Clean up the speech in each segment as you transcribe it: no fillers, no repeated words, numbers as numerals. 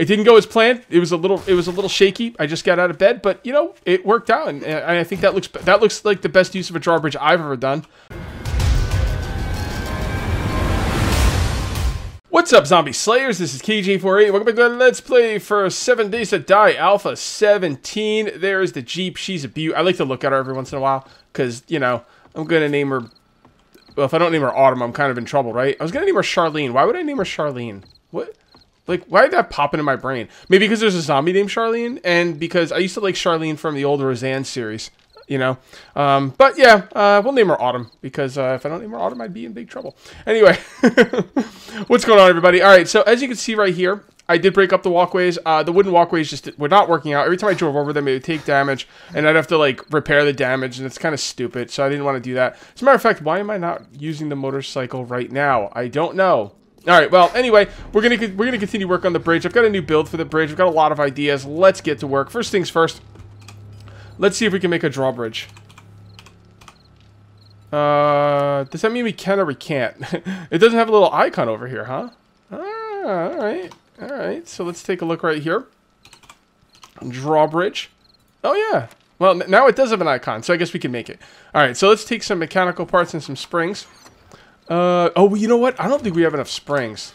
It didn't go as planned. It was a little shaky. I just got out of bed, but you know, it worked out, and I think that looks like the best use of a drawbridge I've ever done. What's up, Zombie Slayers? This is KJ48. Welcome back to Let's Play for 7 Days to Die Alpha 17. There's the Jeep. She's a beaut. I like to look at her every once in a while because, you know, I'm going to name her... Well, if I don't name her Autumn, I'm kind of in trouble, right? I was going to name her Charlene. Why would I name her Charlene? What? Like, why did that pop into my brain? Maybe because there's a zombie named Charlene, and because I used to like Charlene from the old Roseanne series, you know? But yeah, we'll name her Autumn, because if I don't name her Autumn, I'd be in big trouble. Anyway, what's going on, everybody? All right, so as you can see right here, I did break up the walkways. The wooden walkways just were not working out. Every time I drove over them, it would take damage, and I'd have to, like, repair the damage, and it's kind of stupid, so I didn't want to do that. As a matter of fact, why am I not using the motorcycle right now? I don't know. All right, well, anyway, we're gonna continue work on the bridge. I've got a new build for the bridge. I've got a lot of ideas. Let's get to work. First things first, let's see if we can make a drawbridge. Does that mean we can or we can't? It doesn't have a little icon over here, huh? All right. All right, so let's take a look right here. Drawbridge. Oh, yeah. Well, now it does have an icon, so I guess we can make it. All right, so let's take some mechanical parts and some springs. Oh, well, you know what? I don't think we have enough springs.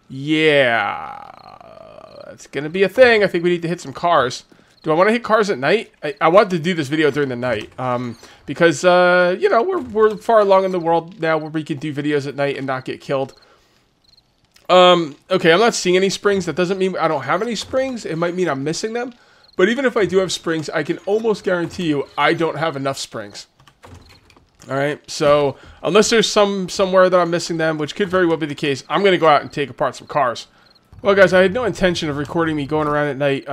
Yeah. That's going to be a thing. I think we need to hit some cars. Do I want to hit cars at night? I want to do this video during the night. Because, you know, we're far along in the world now where we can do videos at night and not get killed. Okay, I'm not seeing any springs. That doesn't mean I don't have any springs. It might mean I'm missing them. But even if I do have springs, I can almost guarantee you I don't have enough springs. Alright, so unless there's somewhere that I'm missing them, which could very well be the case, I'm going to go out and take apart some cars. Well, guys, I had no intention of recording me going around at night,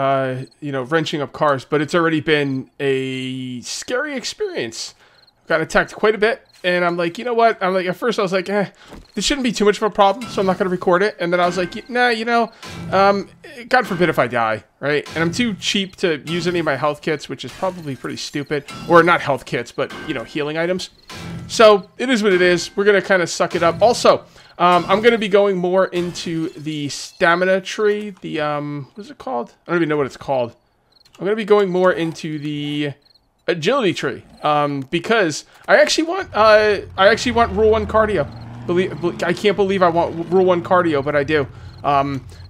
you know, wrenching up cars, but it's already been a scary experience. Got attacked quite a bit, and I'm like, you know what? I'm like, at first I was like, this shouldn't be too much of a problem, so I'm not going to record it. And then I was like, nah, you know, God forbid if I die, right? And I'm too cheap to use any of my health kits, which is probably pretty stupid. Or not health kits, but, you know, healing items. So, it is what it is. We're going to kind of suck it up. Also, I'm going to be going more into the stamina tree. The, what is it called? I don't even know what it's called. I'm going to be going more into the agility tree, because I actually want rule 1 cardio. I can't believe I want rule 1 cardio, but I do.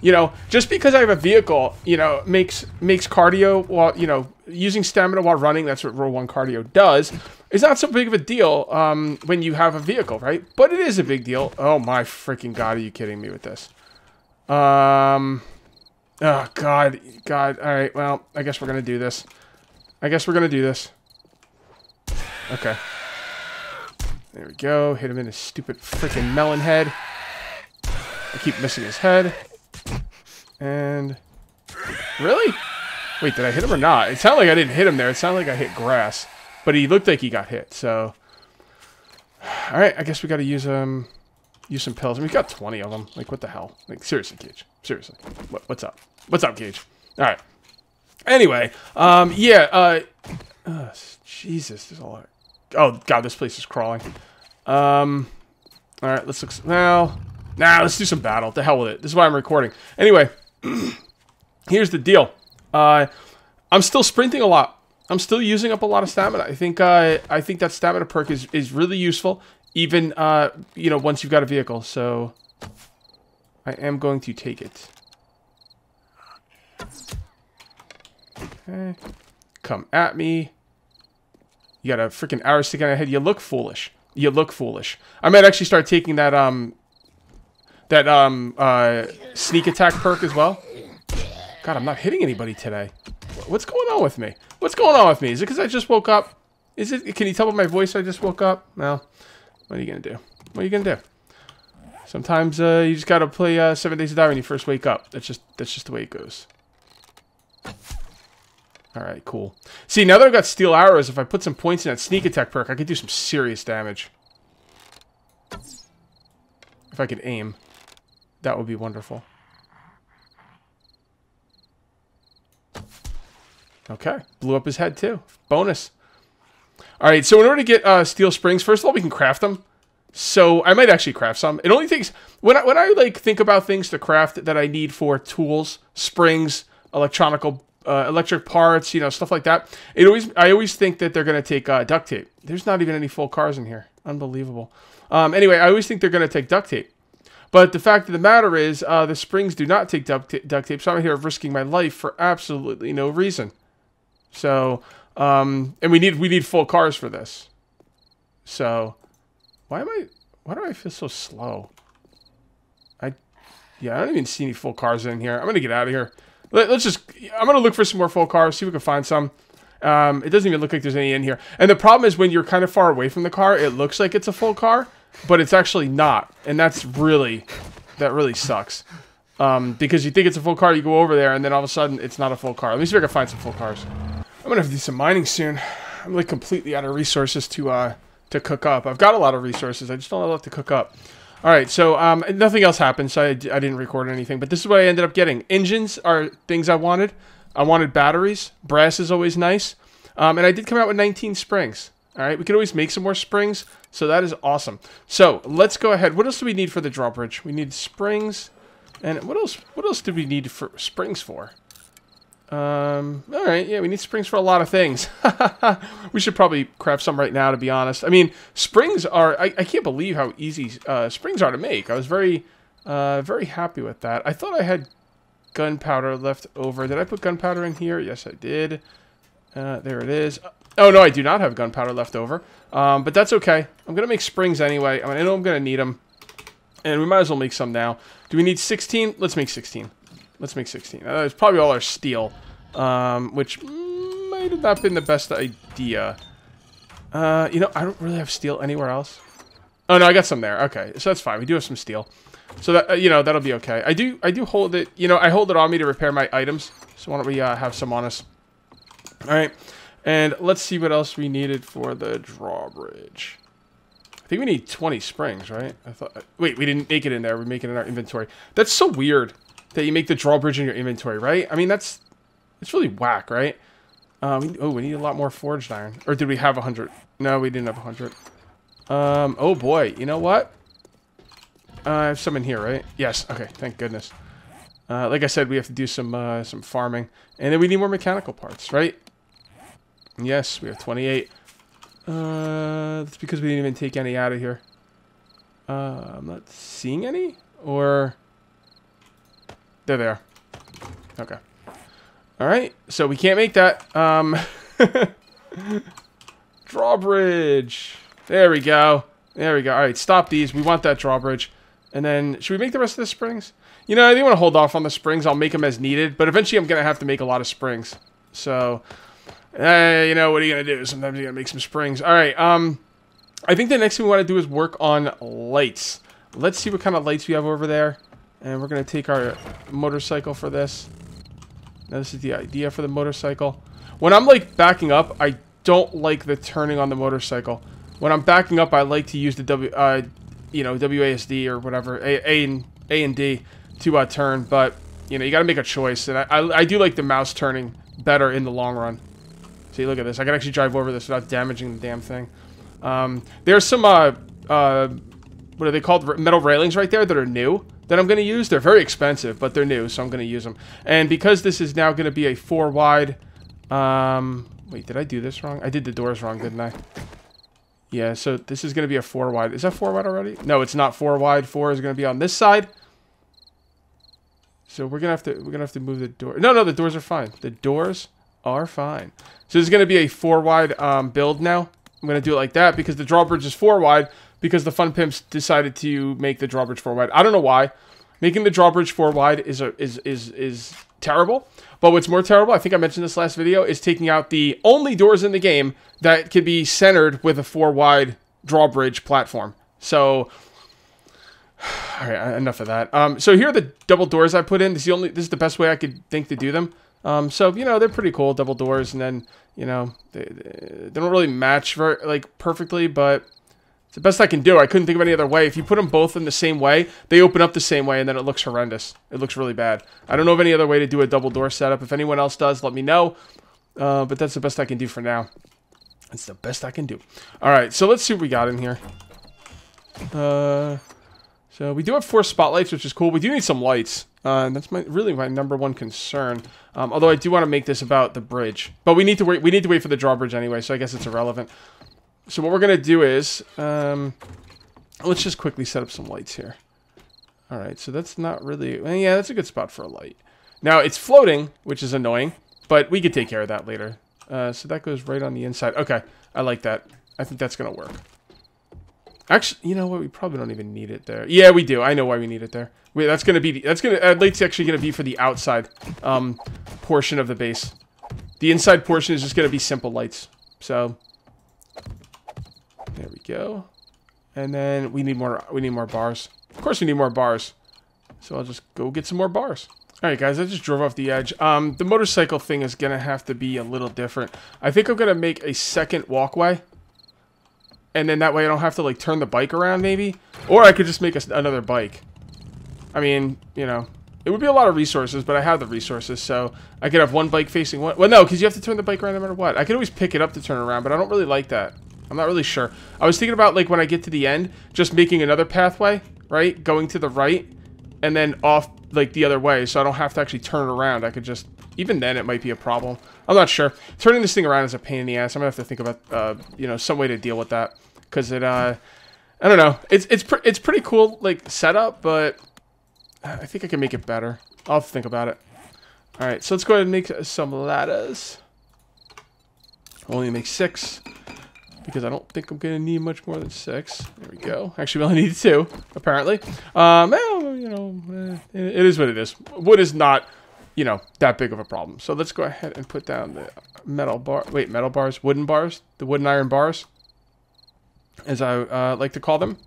You know, just because I have a vehicle, you know, makes cardio while, you know, using stamina while running. That's what rule 1 cardio does. It's not so big of a deal when you have a vehicle, right? But it is a big deal. Oh my freaking God, are you kidding me with this? Oh God. All right, well, I guess we're gonna do this. Okay. There we go. Hit him in his stupid freaking melon head. I keep missing his head. And... Really? Wait, did I hit him or not? It sounded like I didn't hit him there. It sounded like I hit grass. But he looked like he got hit, so... Alright, I guess we gotta use some pills. And we've got 20 of them. Like, what the hell? Like, seriously, Gage. Seriously. What's up? What's up, Gage? Alright. Anyway, yeah, Jesus, there's a lot. Oh, God, this place is crawling. Alright, let's look... Well... Nah, let's do some battle. The hell with it. This is why I'm recording. Anyway, here's the deal. I'm still sprinting a lot. I'm still using up a lot of stamina. I think that stamina perk is really useful, even you know, once you've got a vehicle. So I am going to take it. Okay, come at me. You got a freaking arrow sticking out of your head. You look foolish. You look foolish. I might actually start taking that sneak attack perk as well. God, I'm not hitting anybody today. What's going on with me? What's going on with me? Is it because I just woke up? Is it? Can you tell by my voice I just woke up? Well, what are you gonna do? What are you gonna do? Sometimes you just gotta play 7 Days to Die when you first wake up. That's just the way it goes. All right, cool. See, now that I've got steel arrows, if I put some points in that sneak attack perk, I could do some serious damage. If I could aim, that would be wonderful. Okay, blew up his head too. Bonus. All right, so in order to get steel springs, first of all, we can craft them. So I might actually craft some. It only takes, when I like think about things to craft that I need for tools, springs, electric parts, you know, stuff like that. I always think that they're going to take duct tape. There's not even any full cars in here. Unbelievable. Anyway, I always think they're going to take duct tape. But the fact of the matter is, the springs do not take duct tape. So I'm here risking my life for absolutely no reason. So, and we need full cars for this. So, why do I feel so slow? I don't even see any full cars in here. I'm going to get out of here. I'm going to look for some more full cars, see if we can find some. It doesn't even look like there's any in here. And the problem is when you're kind of far away from the car, it looks like it's a full car, but it's actually not. And that really sucks. Because you think it's a full car, you go over there, and then all of a sudden, it's not a full car. Let me see if I can find some full cars. I'm going to have to do some mining soon. I'm like completely out of resources to cook up. I've got a lot of resources. I just don't have enough to cook up. All right, so nothing else happened, so I didn't record anything. But this is what I ended up getting. Engines are things I wanted. I wanted batteries. Brass is always nice. And I did come out with 19 springs. All right, we could always make some more springs, so that is awesome. So let's go ahead. What else do we need for the drawbridge? We need springs. And what else do we need for springs for? All right, yeah, we need springs for a lot of things. We should probably craft some right now, to be honest. I mean, springs are, I can't believe how easy springs are to make. I was very happy with that. I thought I had gunpowder left over. Did I put gunpowder in here? Yes, I did. There it is. Oh, no, I do not have gunpowder left over. But that's okay. I'm going to make springs anyway. I know I'm going to need them. And we might as well make some now. Do we need 16? Let's make 16. Let's make 16. It's probably all our steel, which might have not been the best idea. You know, I don't really have steel anywhere else. Oh, no, I got some there. Okay, so that's fine. We do have some steel. So, that you know, that'll be okay. I do hold it, you know, I hold it on me to repair my items. So why don't we have some on us. All right, and let's see what else we needed for the drawbridge. I think we need 20 springs, right? I thought. Wait, we didn't make it in there. We make it in our inventory. That's so weird that you make the drawbridge in your inventory, right? I mean, it's really whack, right? We need a lot more forged iron. Or did we have 100? No, we didn't have 100. Oh boy, you know what? I have some in here, right? Yes. Okay, thank goodness. Like I said, we have to do some farming, and then we need more mechanical parts, right? Yes, we have 28. That's because we didn't even take any out of here. I'm not seeing any, or they're there. Okay. All right, so we can't make that. Drawbridge. There we go. There we go. All right, stop these. We want that drawbridge. And then, should we make the rest of the springs? You know, I think I want to hold off on the springs. I'll make them as needed. But eventually, I'm going to have to make a lot of springs. So, you know, what are you going to do? Sometimes you got to make some springs. All right, I think the next thing we want to do is work on lights. Let's see what kind of lights we have over there. And we're going to take our motorcycle for this. Now, this is the idea for the motorcycle. When I'm, like, backing up, I don't like the turning on the motorcycle. When I'm backing up, I like to use the WASD or whatever, A and D to turn. But, you know, you got to make a choice. And I do like the mouse turning better in the long run. See, look at this. I can actually drive over this without damaging the damn thing. There's some, what are they called? Metal railings right there that are new that I'm going to use. They're very expensive, but they're new, so I'm going to use them. And because this is now going to be a 4 wide... wait, did I do this wrong? I did the doors wrong, didn't I? Yeah, so this is going to be a 4 wide. Is that 4 wide already? No, it's not 4 wide. 4 is going to be on this side. So we're going to have to move the door. No, the doors are fine. The doors are fine. So this is going to be a 4 wide build now. I'm going to do it like that because the drawbridge is 4 wide because the Fun Pimps decided to make the drawbridge 4 wide. I don't know why. Making the drawbridge 4 wide is terrible. But what's more terrible, I think I mentioned this last video, is taking out the only doors in the game that can be centered with a 4 wide drawbridge platform. So, all right, enough of that. So here are the double doors I put in. This is the best way I could think to do them. So, you know, they're pretty cool, double doors, and then, you know, they don't really match perfectly, but it's the best I can do. I couldn't think of any other way. If you put them both in the same way, they open up the same way, and then it looks horrendous. It looks really bad. I don't know of any other way to do a double door setup. If anyone else does, let me know. But that's the best I can do for now. That's the best I can do. All right, so let's see what we got in here. So we do have 4 spotlights, which is cool. We do need some lights. That's really my #1 concern. Although I do want to make this about the bridge, but we need to wait. We need to wait for the drawbridge anyway, so I guess it's irrelevant. So what we're gonna do is, let's just quickly set up some lights here. All right, so that's not really. Well, yeah, that's a good spot for a light. Now it's floating, which is annoying, but we could take care of that later. So that goes right on the inside. Okay, I like that. I think that's gonna work. Actually, you know what? We probably don't even need it there. Yeah, we do. I know why we need it there. Wait, that's gonna be. Light's actually gonna be for the outside portion of the base. The inside portion is just gonna be simple lights. So there we go. And then we need more. We need more bars. Of course, we need more bars. So I'll just go get some more bars. All right, guys. I just drove off the edge. The motorcycle thing is gonna have to be a little different. I think I'm gonna make a second walkway. And then that way I don't have to, like, turn the bike around, maybe. Or I could just make another bike. I mean, you know, it would be a lot of resources, but I have the resources, so I could have one bike facing one. Well, no, because you have to turn the bike around no matter what. I could always pick it up to turn around, but I don't really like that. I'm not really sure. I was thinking about, like, when I get to the end, just making another pathway, right? Going to the right, and then off, like, the other way, so I don't have to actually turn around. I could just... Even then, it might be a problem. I'm not sure. Turning this thing around is a pain in the ass. I'm going to have to think about, you know, some way to deal with that. Because it, I don't know. It's pretty cool, like, setup, but I think I can make it better. I'll have to think about it. Alright, so let's go ahead and make some ladders. I'll only make 6. Because I don't think I'm going to need much more than 6. There we go. Actually, we only need 2, apparently. Well, you know, it is what it is. Wood is not... you know, that big of a problem. So let's go ahead and put down the metal bars, wooden bars, the wooden iron bars, as I like to call them.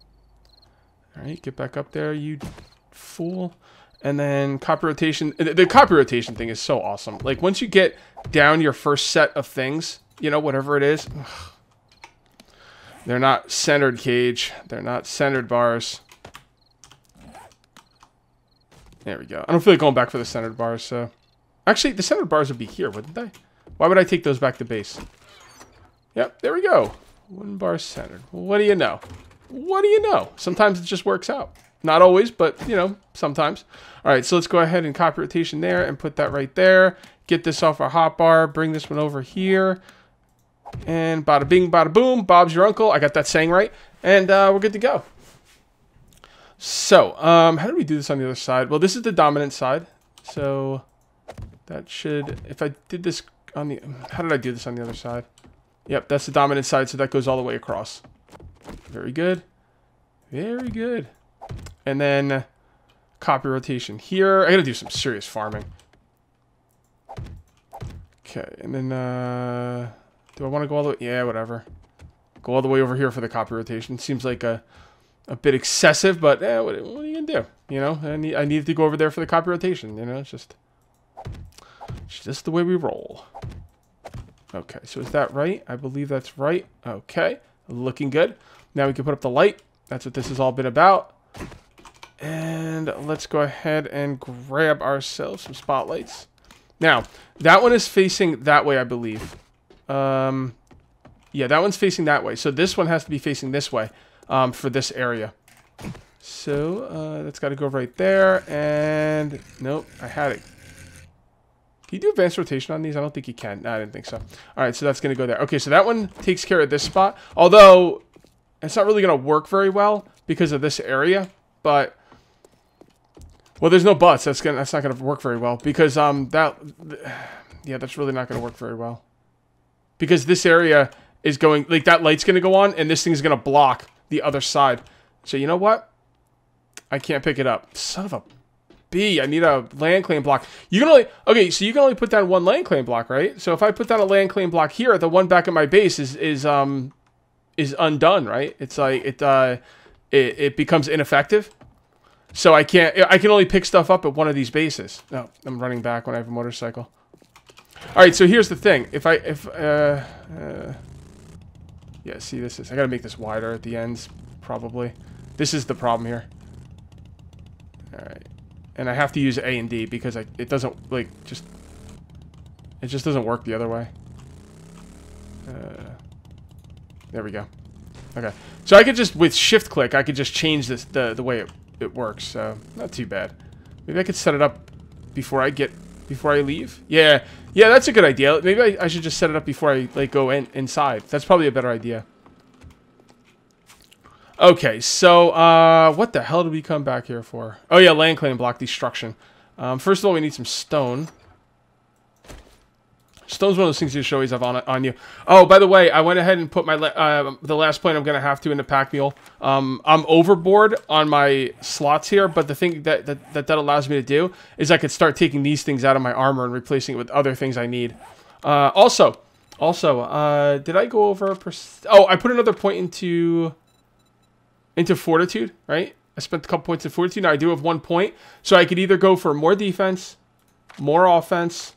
All right, get back up there, you fool. And then copy rotation. The copy rotation thing is so awesome. Like, once you get down your first set of things, you know, whatever it is, they're not centered, Cage. They're not centered bars. There we go. I don't feel like going back for the centered bars, so... Actually, the centered bars would be here, wouldn't they? Why would I take those back to base? Yep, there we go. One bar centered. Well, what do you know? What do you know? Sometimes it just works out. Not always, but, you know, sometimes. Alright, so let's go ahead and copy rotation there and put that right there. Get this off our hotbar. Bring this one over here. And bada bing, bada boom. Bob's your uncle. I got that saying right. And we're good to go. So, how do we do this on the other side? Well, this is the dominant side. So, that should... If I did this on the... How did I do this on the other side? Yep, that's the dominant side, so that goes all the way across. Very good. Very good. And then, copy rotation here. I gotta do some serious farming. Okay, and then, do I want to go all the way? Yeah, whatever. Go all the way over here for the copy rotation. Seems like a bit excessive, but what are you gonna do? You know, I needed to go over there for the copy rotation. You know, it's just the way we roll. Okay, so is that right? I believe that's right. Okay, looking good. Now we can put up the light. That's what this has all been about. And let's go ahead and grab ourselves some spotlights. Now, that one is facing that way, I believe. Yeah, that one's facing that way. So this one has to be facing this way. For this area. So, that's got to go right there, and nope, I had it. Can you do advanced rotation on these? I don't think you can. No, I didn't think so. Alright, so that's going to go there. Okay, so that one takes care of this spot, although it's not really going to work very well because of this area, but, well, there's no buts. That's not going to work very well because, yeah, that's really not going to work very well because this area is going, like, that light's going to go on, and this thing's going to block the other side. So you know what? I can't pick it up. Son of a B. I need a land claim block. You can only... Okay, so you can only put down one land claim block, right? So if I put down a land claim block here, the one back at my base is undone, right? It's like it becomes ineffective. So I can only pick stuff up at one of these bases. No, I'm running back when I have a motorcycle. All right, so here's the thing. Yeah, see, I gotta make this wider at the ends, probably. This is the problem here. Alright. And I have to use A and D because it doesn't, like, it just doesn't work the other way. There we go. Okay. So I could just, with shift click, I could just change this, the way it works. So, not too bad. Maybe I could set it up before I leave. Yeah. Yeah, that's a good idea. Maybe I should just set it up before I, like, go inside. That's probably a better idea. Okay, so, what the hell did we come back here for? Oh, yeah, land claim block destruction. First of all, we need some stone. Stone's one of those things you should always have on you. Oh, by the way, I went ahead and put my the last point I'm going to have to into pack mule. I'm overboard on my slots here, but the thing that allows me to do is I could start taking these things out of my armor and replacing it with other things I need. Also, did I go over... Oh, I put another point into fortitude, right? I spent a couple points in fortitude. Now I do have 1 point, so I could either go for more defense, more offense,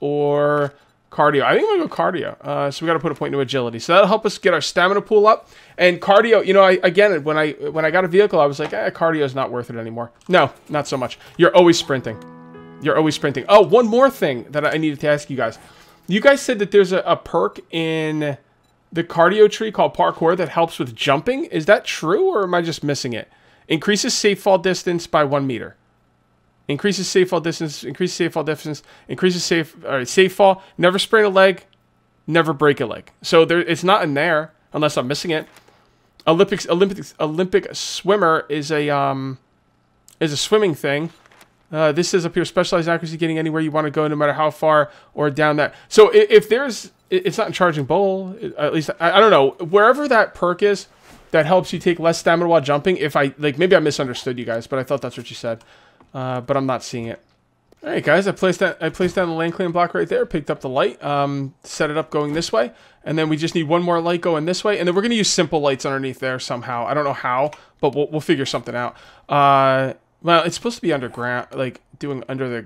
or cardio. I think I'm going to go cardio. So we got to put a point into agility. So that'll help us get our stamina pool up. And cardio, you know, again, when I got a vehicle, I was like, cardio is not worth it anymore. No, not so much. You're always sprinting. You're always sprinting. Oh, one more thing that I needed to ask you guys. You guys said that there's a perk in the cardio tree called parkour that helps with jumping. Is that true, or am I just missing it? Increases safe fall distance by 1 meter. Increases safe fall distance, increases safe fall distance, increases safe fall, never sprain a leg, never break a leg. So it's not in there, unless I'm missing it. Olympic swimmer is a swimming thing. This says up here, specialized accuracy, getting anywhere you want to go, no matter how far or down that. So if there's, it's not in charging bowl, at least, I don't know, wherever that perk is, that helps you take less stamina while jumping. If maybe I misunderstood you guys, but I thought that's what you said. But I'm not seeing it. All right, guys, I placed down the land claim block right there, picked up the light, set it up going this way, and then we just need one more light going this way, and then we're going to use simple lights underneath there somehow. I don't know how, but we'll figure something out. Well, it's supposed to be underground, like doing under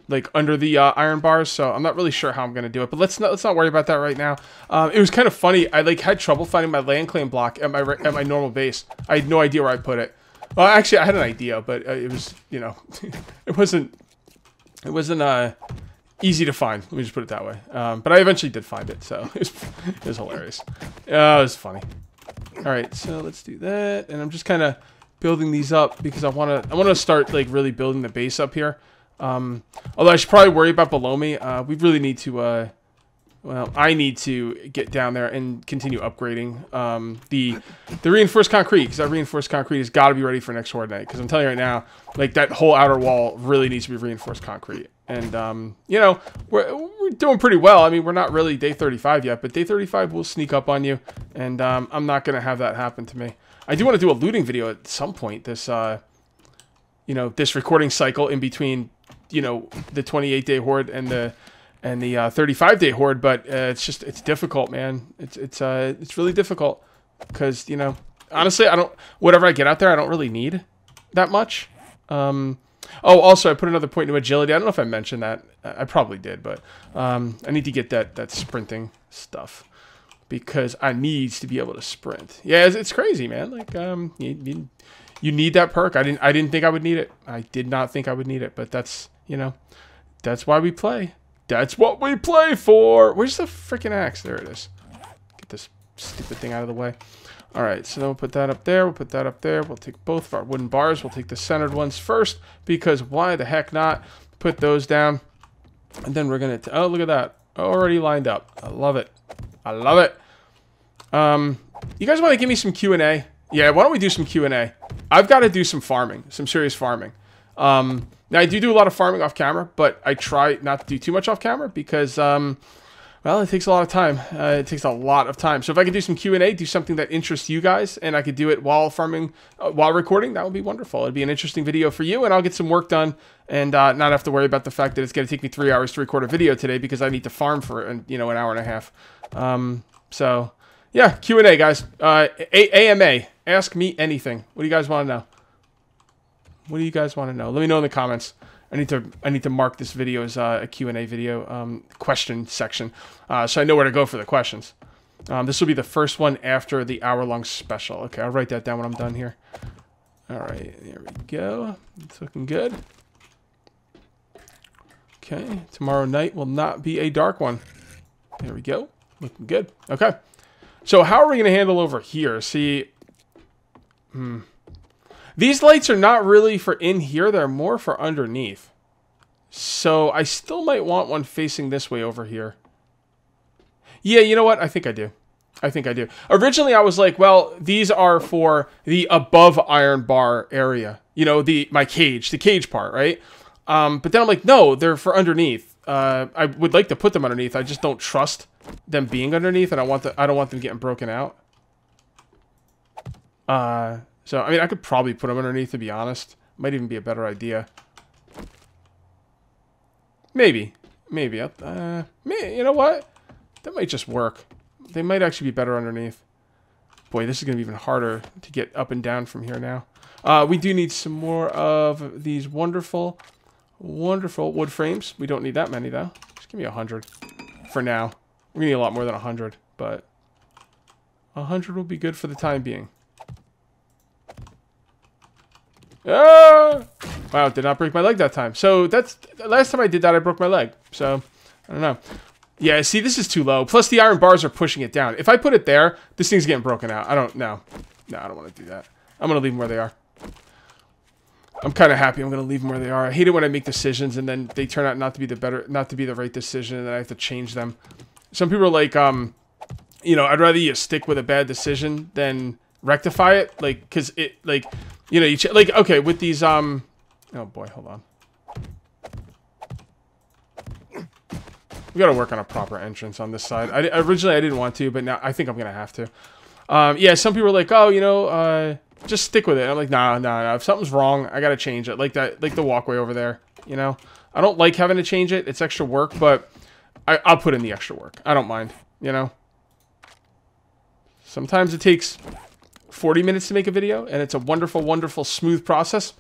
the iron bars, so I'm not really sure how I'm going to do it, but let's not worry about that right now. It was kind of funny. I had trouble finding my land claim block at my normal base. I had no idea where I put it. Well, actually, I had an idea, but it was, you know, it wasn't easy to find. Let me just put it that way. But I eventually did find it, so it was hilarious. It was funny. All right, so let's do that, and I'm just kind of building these up because I want to start like really building the base up here. Although I should probably worry about below me. We really need to. Well, I need to get down there and continue upgrading the reinforced concrete, because that reinforced concrete has got to be ready for next Horde Night. Because I'm telling you right now, like that whole outer wall really needs to be reinforced concrete. And you know, we're doing pretty well. I mean, we're not really day 35 yet, but day 35 will sneak up on you, and I'm not gonna have that happen to me. I do want to do a looting video at some point. This you know, this recording cycle in between, you know, the 28-day Horde and the 35-day Horde, but it's difficult, man. It's really difficult because, you know, honestly, whatever I get out there, I don't really need that much. Oh, also, I put another point into agility. I don't know if I mentioned that. I probably did, but I need to get that sprinting stuff because I need to be able to sprint. Yeah, it's crazy, man. Like you need that perk. I didn't think I would need it. I did not think I would need it, but that's, you know, that's why we play. That's what we play for. Where's the freaking axe? There it is. Get this stupid thing out of the way. All right, so then we'll put that up there. We'll put that up there. We'll take both of our wooden bars. We'll take the centered ones first, because why the heck not? Put those down. And then we're going to... Oh, look at that. Already lined up. I love it. I love it. You guys want to give me some Q&A? Yeah, why don't we do some Q&A? I've got to do some farming, some serious farming. Now, I do a lot of farming off camera, but I try not to do too much off camera because, well, it takes a lot of time. It takes a lot of time. So if I could do some Q&A, do something that interests you guys, and I could do it while farming, while recording, that would be wonderful. It'd be an interesting video for you, and I'll get some work done and not have to worry about the fact that it's going to take me 3 hours to record a video today because I need to farm for, you know, an hour and a half. So, yeah, Q&A, guys. AMA, ask me anything. What do you guys want to know? What do you guys want to know? Let me know in the comments. I need to mark this video as a Q&A video, question section, so I know where to go for the questions. This will be the first one after the hour-long special. Okay, I'll write that down when I'm done here. All right, there we go. It's looking good. Okay, tomorrow night will not be a dark one. There we go. Looking good. Okay. So how are we going to handle over here? See, these lights are not really for in here. They're more for underneath. So I still might want one facing this way over here. Yeah, you know what? I think I do. I think I do. Originally, I was like, well, these are for the above iron bar area. You know, the cage part, right? But then I'm like, no, they're for underneath. I would like to put them underneath. I just don't trust them being underneath, and I don't want them getting broken out. So I mean, I could probably put them underneath, to be honest. Might even be a better idea. Maybe. You know what? That might just work. They might actually be better underneath. Boy, this is going to be even harder to get up and down from here now. We do need some more of these wonderful, wonderful wood frames. We don't need that many, though. Just give me 100 for now. We're going to need a lot more than 100, but 100 will be good for the time being. Ah! Wow, did not break my leg that time. So that's last time I did that, I broke my leg. So I don't know. Yeah, see, this is too low. Plus the iron bars are pushing it down. If I put it there, this thing's getting broken out. I don't know. No, I don't want to do that. I'm gonna leave them where they are. I'm kind of happy. I'm gonna leave them where they are. I hate it when I make decisions and then they turn out not to be the right decision, and then I have to change them. Some people are like, you know, I'd rather you stick with a bad decision than rectify it, like, because it, like, you know, like, okay, with these, oh boy, hold on. We gotta work on a proper entrance on this side. Originally I didn't want to, but now I think I'm gonna have to. Yeah, some people are like, oh, you know, just stick with it. I'm like, nah. If something's wrong, I gotta change it. Like that, like the walkway over there. You know, I don't like having to change it. It's extra work, but I'll put in the extra work. I don't mind. You know. Sometimes it takes 40 minutes to make a video, and it's a wonderful, wonderful, smooth process.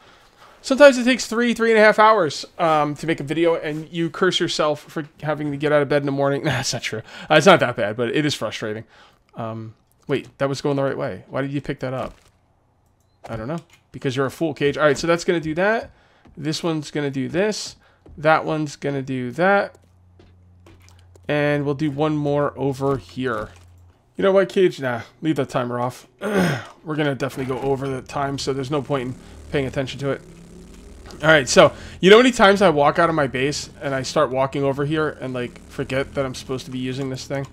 Sometimes it takes 3.5 hours to make a video, and you curse yourself for having to get out of bed in the morning. Nah, that's not true. It's not that bad, but it is frustrating. Wait, that was going the right way. Why did you pick that up? I don't know. Because you're a fool, Cage. All right, so that's going to do that. This one's going to do this. That one's going to do that. And we'll do one more over here. You know what, Cage? Nah, leave that timer off. We're going to definitely go over the time, so there's no point in paying attention to it. All right, so you know how many times I walk out of my base and I start walking over here and like forget that I'm supposed to be using this thing,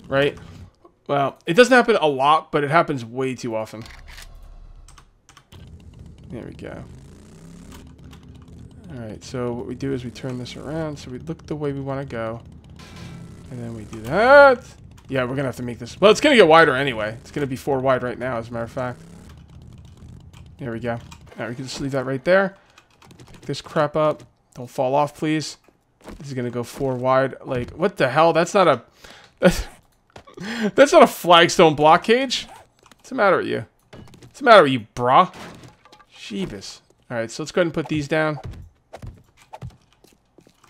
right? Well, it doesn't happen a lot, but it happens way too often. There we go. All right, so what we do is we turn this around so we look the way we want to go, and then we do that. Yeah, we're gonna have to make this. Well, it's gonna get wider anyway. It's gonna be 4 wide right now, as a matter of fact. There we go. All right, we can just leave that right there. Pick this crap up. Don't fall off, please. This is gonna go 4 wide. Like, what the hell? That's not a. That's not a flagstone block, Cage. What's the matter with you? What's the matter with you, brah? Jeebus. All right, so let's go ahead and put these down.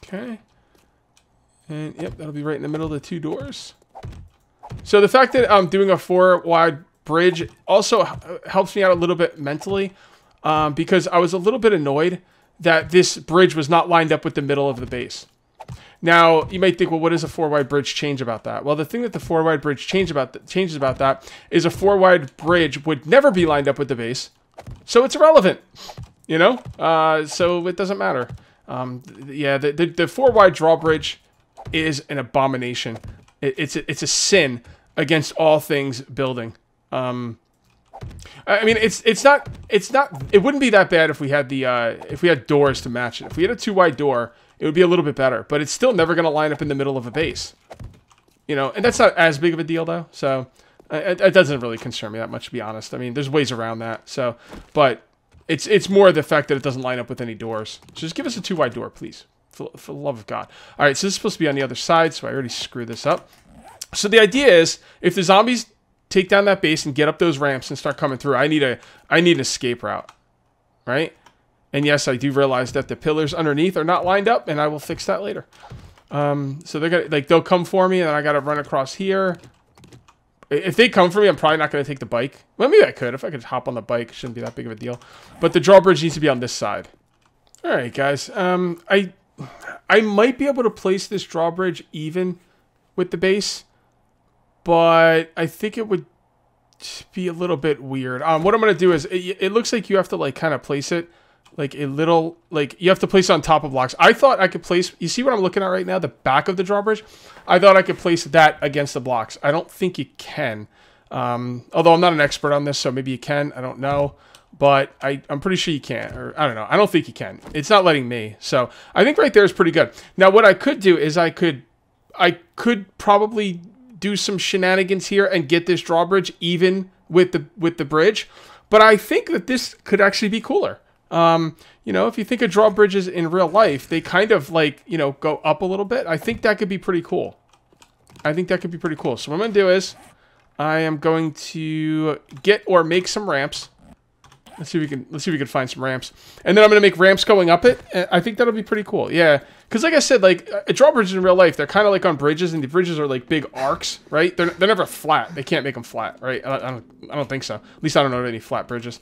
Okay. And yep, that'll be right in the middle of the 2 doors. So the fact that I'm doing a 4 wide bridge also helps me out a little bit mentally, because I was a little bit annoyed that this bridge was not lined up with the middle of the base. Now, you might think, well, what does a 4 wide bridge change about that? Well, the thing that the 4 wide bridge changes about that is a 4 wide bridge would never be lined up with the base, so it's irrelevant, you know? So it doesn't matter. Yeah, the 4 wide drawbridge is an abomination. It's a sin against all things building. I mean, it wouldn't be that bad if we had doors to match it. If we had a 2 wide door, it would be a little bit better, but it's still never going to line up in the middle of a base. You know, and that's not as big of a deal though. So it doesn't really concern me that much, to be honest. I mean, there's ways around that. So, but it's more the fact that it doesn't line up with any doors. So just give us a 2 wide door, please. For the love of God. All right, so this is supposed to be on the other side, so I already screwed this up. So the idea is, if the zombies take down that base and get up those ramps and start coming through, I need an escape route, right? And yes, I do realize that the pillars underneath are not lined up, and I will fix that later. So they're gonna, like, they'll come for me, and then I gotta run across here. If they come for me, I'm probably not gonna take the bike. Well, maybe I could. If I could hop on the bike, it shouldn't be that big of a deal. But the drawbridge needs to be on this side. All right, guys. I might be able to place this drawbridge even with the base. but I think it would be a little bit weird. What I'm going to do is, it looks like you have to like kind of place it like a little, like you have to place it on top of blocks. I thought I could place, you see what I'm looking at right now, the back of the drawbridge? I thought I could place that against the blocks. I don't think you can. Although I'm not an expert on this, so maybe you can. I don't know. But I'm pretty sure you can. Or I don't know. I don't think you can. It's not letting me. So I think right there is pretty good. Now what I could do is I could probably do some shenanigans here and get this drawbridge even with the bridge. But I think that this could actually be cooler. You know, if you think of drawbridges in real life, they kind of like, you know, go up a little bit. I think that could be pretty cool. I think that could be pretty cool. So what I'm going to do is I am going to get or make some ramps. Let's see if we can find some ramps. And then I'm going to make ramps going up it. I think that'll be pretty cool. Yeah. Because like I said, like drawbridges in real life, they're kind of like on bridges, and the bridges are like big arcs, right? They're never flat. They can't make them flat, right? I don't think so. At least I don't know of any flat bridges.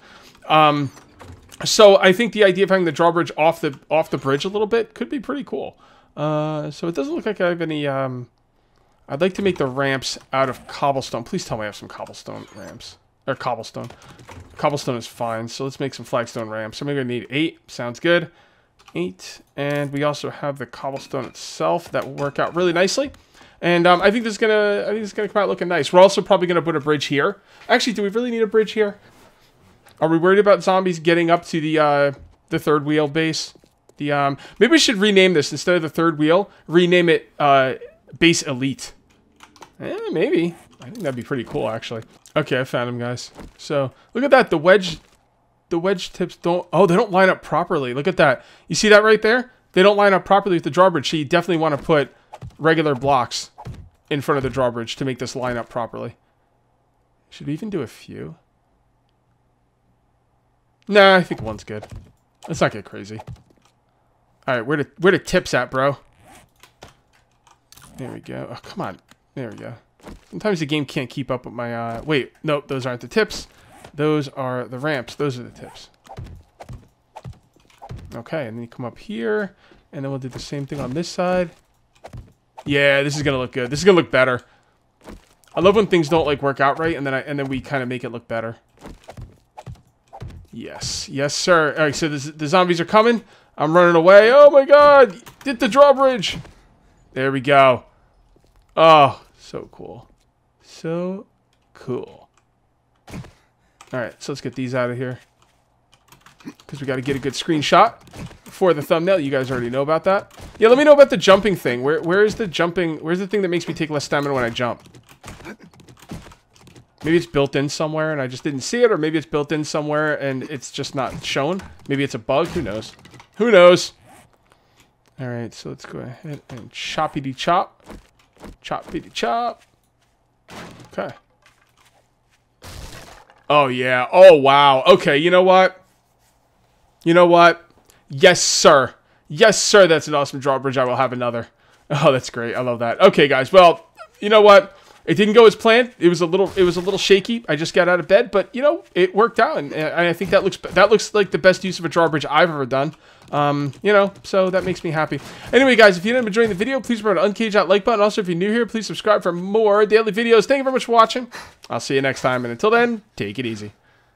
So I think the idea of having the drawbridge off the bridge a little bit could be pretty cool. So it doesn't look like I have any. I'd like to make the ramps out of cobblestone. Please tell me I have some cobblestone ramps. Or cobblestone. Cobblestone is fine. So let's make some flagstone ramps. I'm going to need 8. Sounds good. 8. And we also have the cobblestone itself. That will work out really nicely. And I think this is gonna come out looking nice. We're also probably gonna put a bridge here. Actually, do we really need a bridge here? Are we worried about zombies getting up to the third wheel base? Maybe we should rename this instead of the third wheel. Rename it Base Elite. Maybe. I think that'd be pretty cool, actually. Okay, I found him, guys. So look at that. The wedge tips don't. Oh, they don't line up properly. Look at that. You see that right there? They don't line up properly with the drawbridge. So you definitely want to put regular blocks in front of the drawbridge to make this line up properly. Should we even do a few? Nah, I think one's good. Let's not get crazy. All right, where the tips at, bro? There we go. Oh, come on. There we go. Sometimes the game can't keep up with my, wait, nope, those aren't the tips. Those are the ramps. Those are the tips. Okay, and then you come up here, and then we'll do the same thing on this side. Yeah, this is gonna look good. This is gonna look better. I love when things don't, like, work out right, and then we kind of make it look better. Yes. Yes, sir. All right, so the zombies are coming. I'm running away. Oh, my God. Hit the drawbridge. There we go. Oh, so cool. So cool. All right, so let's get these out of here. Because we got to get a good screenshot for the thumbnail. You guys already know about that. Yeah, let me know about the jumping thing. Where is the jumping? Where's the thing that makes me take less stamina when I jump? Maybe it's built in somewhere and I just didn't see it, or maybe it's built in somewhere and it's just not shown. Maybe it's a bug. Who knows? Who knows? All right, so let's go ahead and choppity chop. Choppity chop. Okay. Oh, yeah. Oh, wow. Okay, you know what? You know what? Yes, sir. Yes, sir. That's an awesome drawbridge. I will have another. Oh, that's great. I love that. Okay, guys. Well, you know what? It didn't go as planned. It was a little shaky. I just got out of bed, but you know, it worked out, and I think that looks like the best use of a drawbridge I've ever done. You know, so that makes me happy. Anyway, guys, if you ended up enjoying the video, please remember to uncage that like button. Also, if you're new here, please subscribe for more daily videos. Thank you very much for watching. I'll see you next time, and until then, take it easy.